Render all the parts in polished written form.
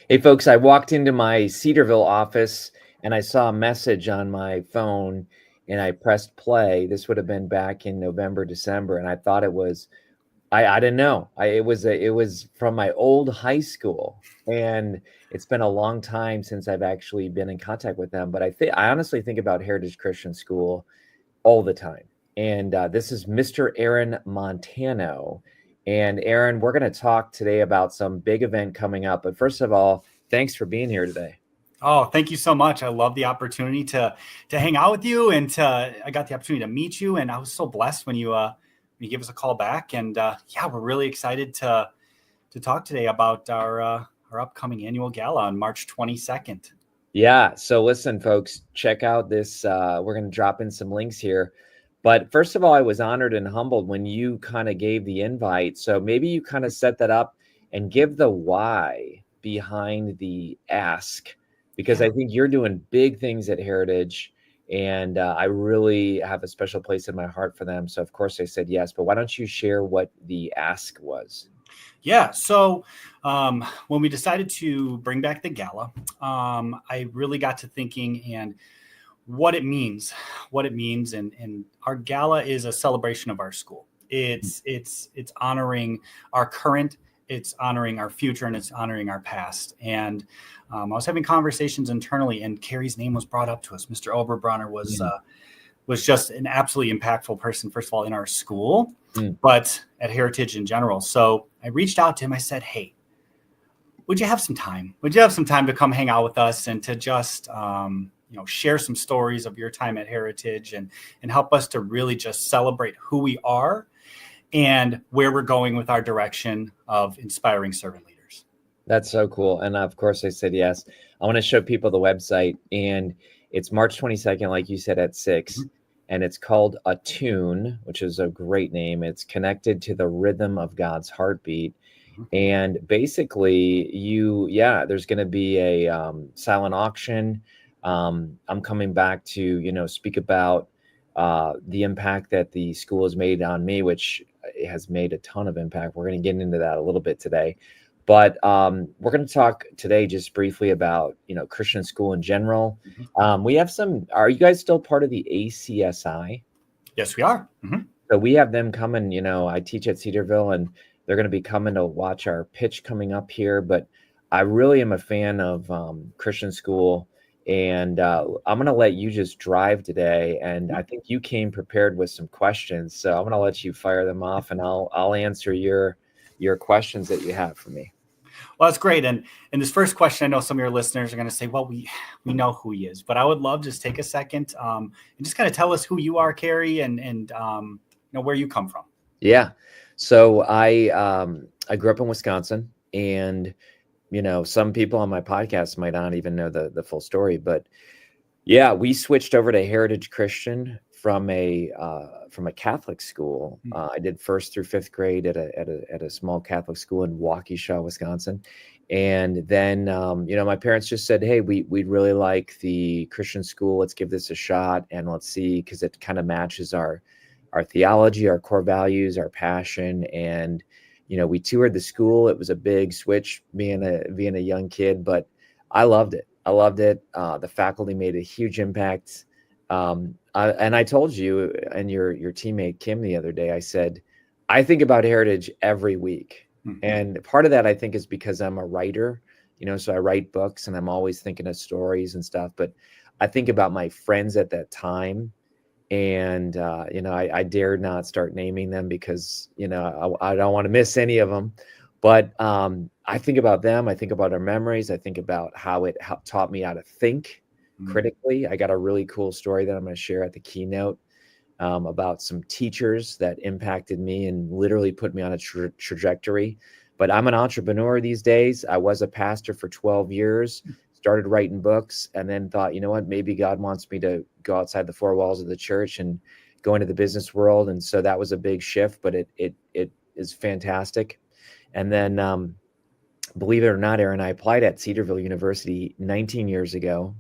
Hey, folks, I walked into my Cedarville office and I saw a message on my phone and I pressed play. This would have been back in November, December, and I thought it was I didn't know. It was from my old high school, and it's been a long time since I've actually been in contact with them. But I honestly think about Heritage Christian School all the time. And this is Mr. Aaron Montano. And Aaron, we're going to talk today about some big event coming up. But first of all, thanks for being here today. Oh, thank you so much. I love the opportunity to hang out with you, and I got the opportunity to meet you, and I was so blessed when you give us a call back. And yeah, we're really excited to talk today about our upcoming annual gala on March 22nd. Yeah. So listen, folks, check out this. We're going to drop in some links here. But first of all, I was honored and humbled when you kind of gave the invite. So maybe you kind of set that up and give the why behind the ask, because I think you're doing big things at Heritage. And I really have a special place in my heart for them. So, of course, I said yes. But why don't you share what the ask was? Yeah. So when we decided to bring back the gala, I really got to thinking and what it means, and our gala is a celebration of our school. It's honoring our current, it's honoring our future, and it's honoring our past. And I was having conversations internally, and Carrie's name was brought up to us. Mr. Oberbronner was just an absolutely impactful person, first of all, in our school, but at Heritage in general. So I reached out to him. I said, hey, would you have some time? Would you have some time to come hang out with us and to just, share some stories of your time at Heritage and help us to really just celebrate who we are and where we're going with our direction of inspiring servant leaders. That's so cool. And of course, I said yes. I want to show people the website, and it's March 22nd, like you said, at 6. And it's called Attune, which is a great name. It's connected to the rhythm of God's heartbeat. And basically, there's going to be a silent auction. I'm coming back to, speak about the impact that the school has made on me, which has made a ton of impact. We're going to get into that a little bit today. But we're going to talk today just briefly about, Christian school in general. We have are you guys still part of the ACSI? Yes, we are. So we have them coming, I teach at Cedarville, and they're going to be coming to watch our pitch coming up here. But I really am a fan of Christian school, and I'm going to let you just drive today. And I think you came prepared with some questions. So I'm going to let you fire them off, and I'll answer your questions that you have for me. Well, that's great. And this first question, I know some of your listeners are going to say, well, we know who he is, but I would love to just take a second and just kind of tell us who you are, Carrie, and where you come from. Yeah. So I grew up in Wisconsin, and, some people on my podcast might not even know the full story, but yeah, we switched over to Heritage Christian from a Catholic school. I did 1st through 5th grade at a small Catholic school in Waukesha, Wisconsin. And then, my parents just said, hey, we'd really like the Christian school. Let's give this a shot, and let's see, because it kind of matches our theology, our core values, our passion. And, we toured the school. It was a big switch being a young kid, but I loved it. The faculty made a huge impact. And I told you and your teammate Kim the other day, I said, I think about Heritage every week. And part of that, I think, is because I'm a writer, so I write books and I'm always thinking of stories and stuff. But I think about my friends at that time. And, I dare not start naming them because, I don't want to miss any of them. But I think about them. I think about our memories. I think about how it taught me how to think critically. I got a really cool story that I'm going to share at the keynote about some teachers that impacted me and literally put me on a trajectory. But I'm an entrepreneur these days. I was a pastor for 12 years, started writing books, and then thought, you know what, maybe God wants me to go outside the 4 walls of the church and go into the business world. And so that was a big shift, but it is fantastic. And then, believe it or not, Aaron, I applied at Cedarville University 19 years ago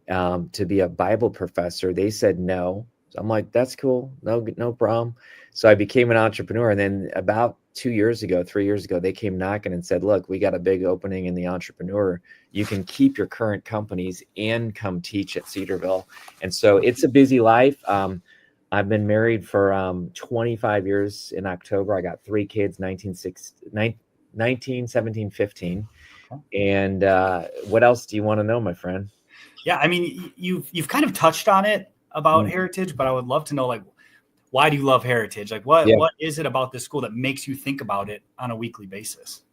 to be a Bible professor. They said no. So I'm like, that's cool. No problem. So I became an entrepreneur. And then about 3 years ago, they came knocking and said, look, we got a big opening in the entrepreneur. You can keep your current companies and come teach at Cedarville. And so it's a busy life. I've been married for 25 years in October. I got 3 kids, 19, 17, 15. And what else do you want to know, my friend? Yeah, I mean, you've kind of touched on it about Heritage, but I would love to know, like, why do you love Heritage? Like, what is it about this school that makes you think about it on a weekly basis?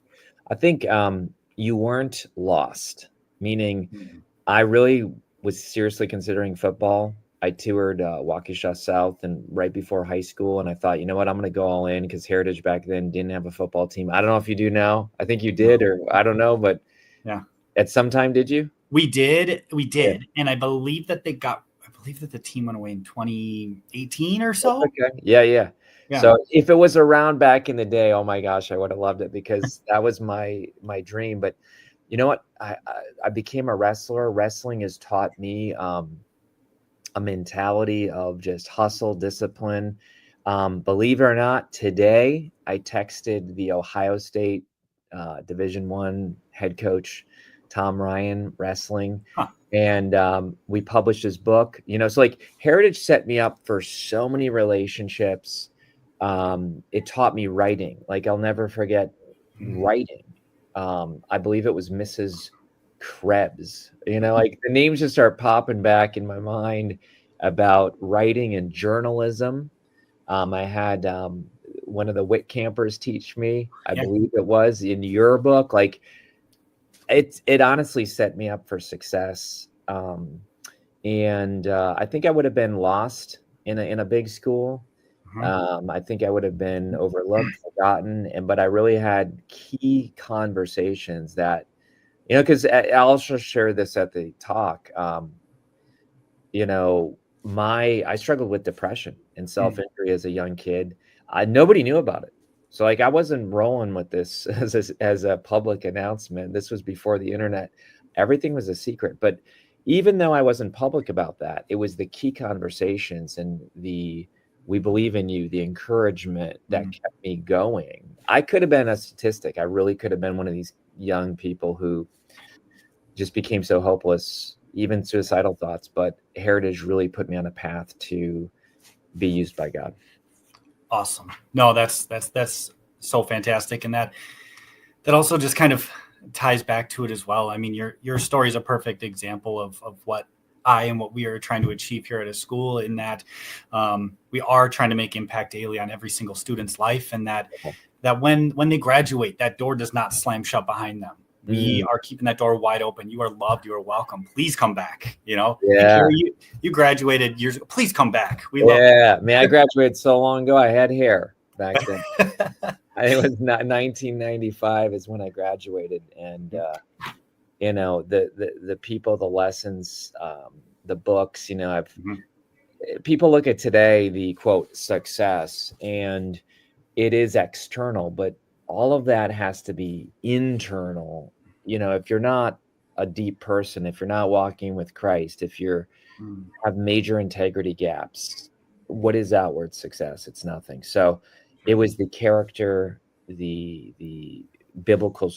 I think you weren't lost, meaning I really was seriously considering football. I toured Waukesha South and right before high school, and I thought, you know what, I'm going to go all in because Heritage back then didn't have a football team. I don't know if you do now. I think you did, or I don't know, but yeah, at some time, did you? We did, and I believe that the team went away in 2018 or so. Okay, yeah. So if it was around back in the day, oh my gosh, I would have loved it because that was my dream. But you know what? I became a wrestler. Wrestling has taught me a mentality of just hustle, discipline. Believe it or not, today I texted the Ohio State Division I head coach, Tom Ryan, wrestling. And we published his book. So like Heritage set me up for so many relationships. It taught me writing. Like I'll never forget writing. I believe it was Mrs. Krebs. Like the names just start popping back in my mind about writing and journalism. I had one of the Wit campers teach me. I believe it was in your book. Like it honestly set me up for success. And I think I would have been lost in a big school. I think I would have been overlooked, forgotten, but I really had key conversations that, because I'll also share this at the talk. I struggled with depression and self-injury as a young kid. Nobody knew about it. So like I wasn't rolling with this as a public announcement. This was before the internet. Everything was a secret. But even though I wasn't public about that, it was the key conversations and the "we believe in you," the encouragement that kept me going. I could have been a statistic. I really could have been one of these young people who just became so hopeless, even suicidal thoughts. But Heritage really put me on a path to be used by God. Awesome. No, that's so fantastic. And that also just kind of ties back to it as well. I mean, your story is a perfect example of what what we are trying to achieve here at a school, in that we are trying to make impact daily on every single student's life. And that when they graduate, that door does not slam shut behind them. We are keeping that door wide open. You are loved. You are welcome. Please come back. Yeah. You graduated years ago. Please come back. We love you. Man, I graduated so long ago. I had hair back then. I think it was 1995 is when I graduated. And, the people, the lessons, the books, people look at today, the quote success, and it is external, but all of that has to be internal. If you're not a deep person, if you're not walking with Christ, if you have major integrity gaps, what is outward success? It's nothing. So it was the character, the biblical,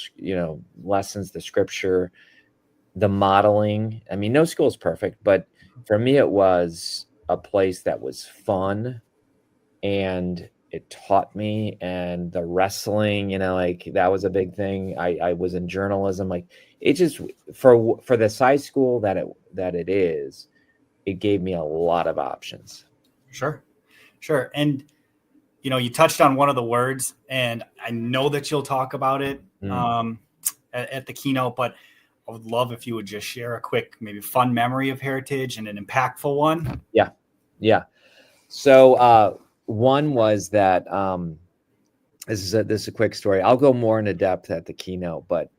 lessons, the scripture, the modeling. I mean, no school is perfect, but for me, it was a place that was fun and it taught me. And the wrestling, like that was a big thing. I was in journalism. Like it just for the size school that it is, it gave me a lot of options. Sure. And you touched on one of the words, and I know that you'll talk about it at the keynote, but I would love if you would just share a quick, maybe fun memory of Heritage and an impactful one. Yeah. So one was that this is a quick story. I'll go more into depth at the keynote, but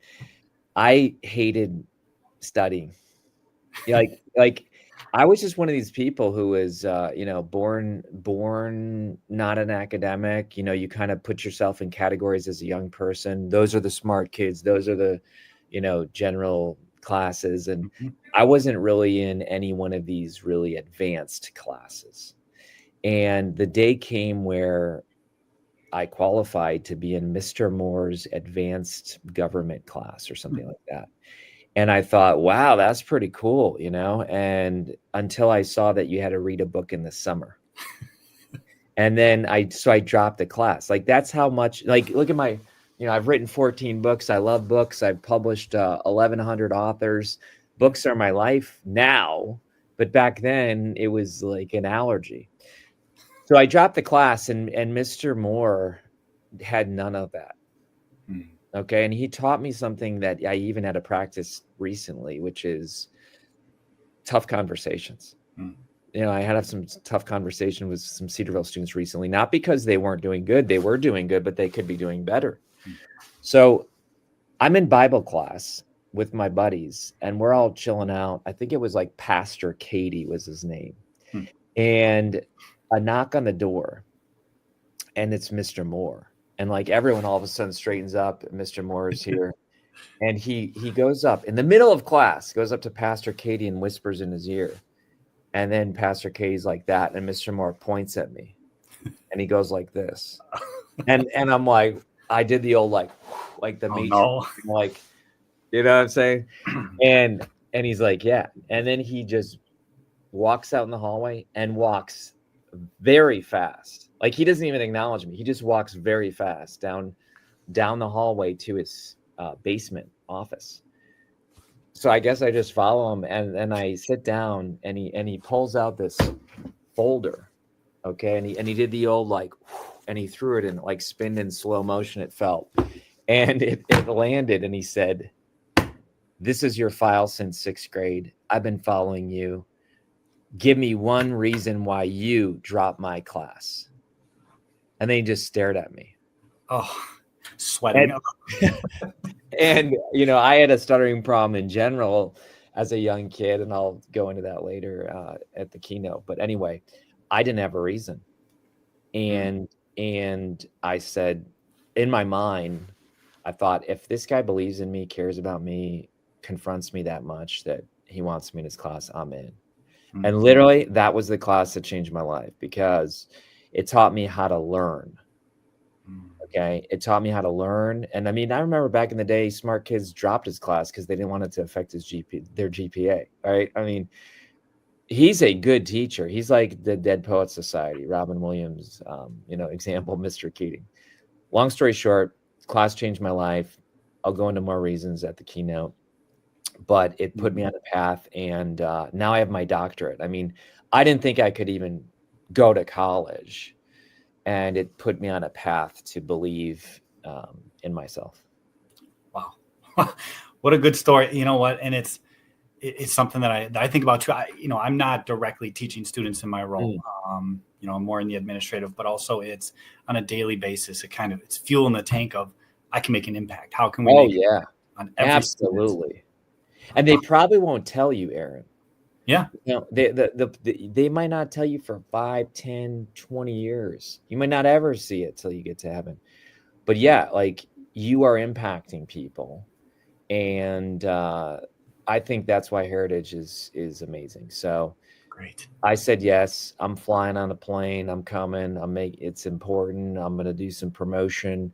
I hated studying. Like I was just one of these people who was, born not an academic. You kind of put yourself in categories as a young person. Those are the smart kids. Those are the, general classes. And I wasn't really in any one of these really advanced classes. And the day came where I qualified to be in Mr. Moore's advanced government class or something like that. And I thought, wow, that's pretty cool, and until I saw that you had to read a book in the summer. And then I dropped the class. Like, that's how much, like, look at my, I've written 14 books. I love books. I've published 1,100 authors. Books are my life now, but back then it was like an allergy. So I dropped the class, and Mr. Moore had none of that. Okay. And he taught me something that I even had to practice recently, which is tough conversations. I had some tough conversation with some Cedarville students recently, not because they weren't doing good. They were doing good, but they could be doing better. So I'm in Bible class with my buddies, and we're all chilling out. I think it was like Pastor Katie was his name. And a knock on the door, and it's Mr. Moore. And like everyone all of a sudden straightens up. Mr. Moore is here. And he goes up in the middle of class, goes up to Pastor Katie and whispers in his ear. And then Pastor Katie's like that, and Mr. Moore points at me, and he goes like this. And I'm like, I did the old like the Matrix, like, you know what I'm saying? And he's like, yeah. And then he just walks out in the hallway and walks very fast. Like, he doesn't even acknowledge me. He just walks very fast down the hallway to his basement office. So I guess I just follow him, and I sit down, and he pulls out this folder. Okay. And he did the old, like, and he threw it in, like, spin in slow motion. It felt, and it landed. And he said, "This is your file since 6th grade. I've been following you. Give me one reason why you dropped my class." And then he just stared at me. Oh, sweating. And, I had a stuttering problem in general as a young kid, and I'll go into that later at the keynote. But anyway, I didn't have a reason. And I said, in my mind, I thought, if this guy believes in me, cares about me, confronts me that much that he wants me in his class, I'm in. And literally, that was the class that changed my life, because it taught me how to learn. Okay. It taught me how to learn. And I mean, I remember back in the day, smart kids dropped his class because they didn't want it to affect their GPA. Right. I mean, he's a good teacher. He's like the Dead Poets Society, Robin Williams, example, Mr. Keating. Long story short, class changed my life. I'll go into more reasons at the keynote, but it put me on a path. And now I have my doctorate. I mean, I didn't think I could even go to college. And it put me on a path to believe in myself. Wow. What a good story. You know what? And it's something that I think about too. I'm not directly teaching students in my role. I'm more in the administrative, but also it's on a daily basis. It's fuel in the tank of, I can make an impact. How can we make an impact on every absolutely student? And they probably won't tell you, Aaron. Yeah. They might not tell you for 5, 10, 20 years. You might not ever see it till you get to heaven. But yeah, like, you are impacting people. And I think that's why Heritage is amazing. So great. I said, yes, I'm flying on a plane. I'm coming. It's important. I'm going to do some promotion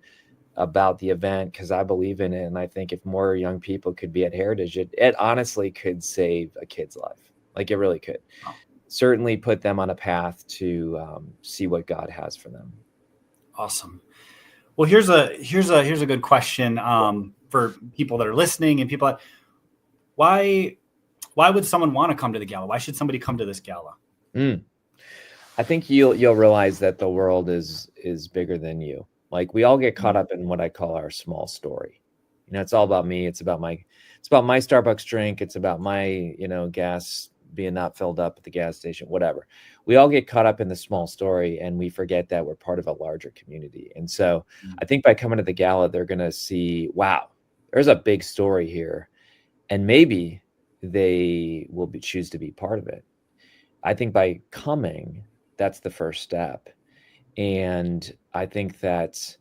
about the event because I believe in it. And I think if more young people could be at Heritage, it honestly could save a kid's life. Like, it really could. Oh. Certainly put them on a path to see what God has for them. Awesome. Well, here's a good question for people that are listening and people. Why would someone want to come to the gala? Why should somebody come to this gala? I think you'll realize that the world is bigger than you. Like, we all get caught up in what I call our small story. It's all about me. It's about my Starbucks drink. It's about my, gas being not filled up at the gas station, whatever. We all get caught up in the small story, and we forget that we're part of a larger community. And so I think by coming to the gala, they're going to see, wow, there's a big story here. And maybe they will choose to be part of it. I think by coming, that's the first step. And I think that,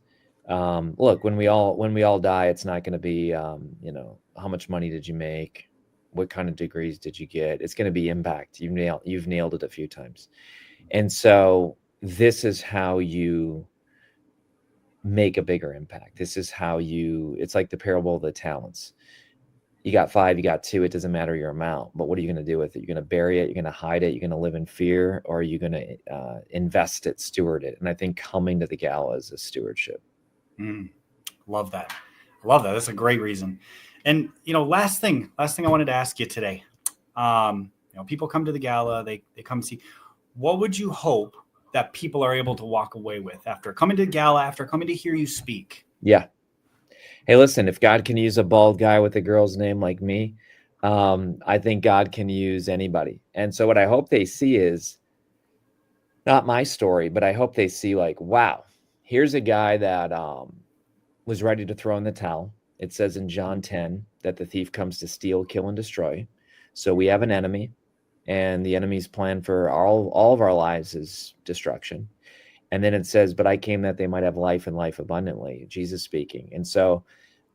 look, when we all die, it's not going to be, how much money did you make? What kind of degrees did you get? It's going to be impact. You've nailed it a few times. And so this is how you make a bigger impact. This is how it's like the parable of the talents. You got 5, you got 2, it doesn't matter your amount, but what are you going to do with it? You're going to bury it, you're going to hide it, you're going to live in fear, or are you going to invest it, steward it? And I think coming to the gala is a stewardship. Love that. That's a great reason. And, last thing I wanted to ask you today. People come to the gala, they come see. What would you hope that people are able to walk away with after coming to the gala, after coming to hear you speak? Yeah. Hey, listen, if God can use a bald guy with a girl's name like me, I think God can use anybody. And so what I hope they see is not my story, but I hope they see like, wow, here's a guy that was ready to throw in the towel. It says in John 10 that the thief comes to steal, kill, and destroy. So we have an enemy, and the enemy's plan for all of our lives is destruction. And then it says, but I came that they might have life and life abundantly, Jesus speaking. And so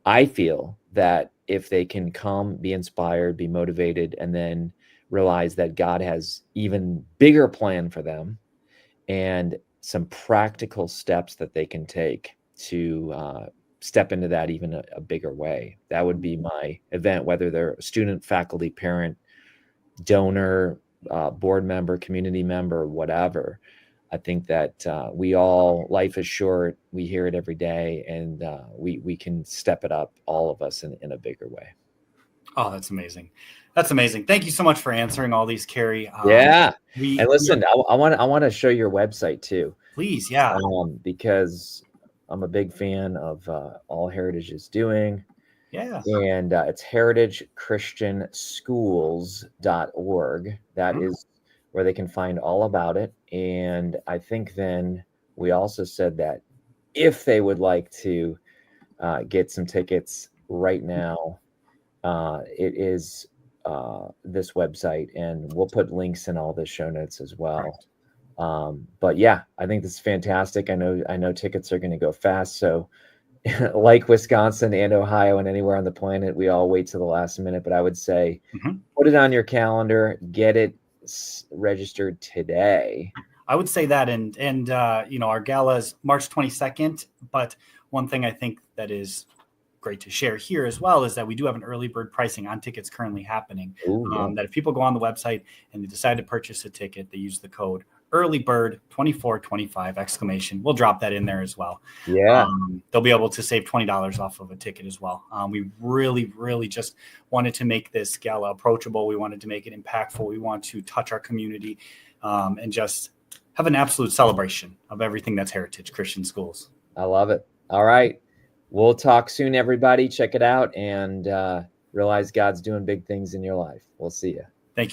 I feel that if they can come, be inspired, be motivated, and then realize that God has even bigger plan for them and some practical steps that they can take to step into that even a bigger way. That would be my event, whether they're a student, faculty, parent, donor, board member, community member, whatever. I think that life is short. We hear it every day, and we can step it up, all of us, in a bigger way. Oh, that's amazing. That's amazing. Thank you so much for answering all these, Carrie. And listen, I want to show your website too. Please, yeah. Because I'm a big fan of all Heritage is doing. Yeah. And it's heritagechristianschools.org. That is where they can find all about it. And I think then we also said that if they would like to get some tickets right now, it is this website, and we'll put links in all the show notes as well. But yeah, I think this is fantastic. I know tickets are going to go fast. So like Wisconsin and Ohio and anywhere on the planet, we all wait to the last minute. But I would say put it on your calendar, get it registered today. I would say that, and our gala is March 22nd. But one thing I think that is great to share here as well is that we do have an early bird pricing on tickets currently happening. That if people go on the website and they decide to purchase a ticket, they use the code early bird 2425 exclamation. We'll drop that in there as well. Yeah. They'll be able to save $20 off of a ticket as well. We really, really just wanted to make this gala approachable. We wanted to make it impactful. We want to touch our community and just have an absolute celebration of everything that's Heritage Christian Schools. I love it. All right. We'll talk soon, everybody. Check it out and realize God's doing big things in your life. We'll see you.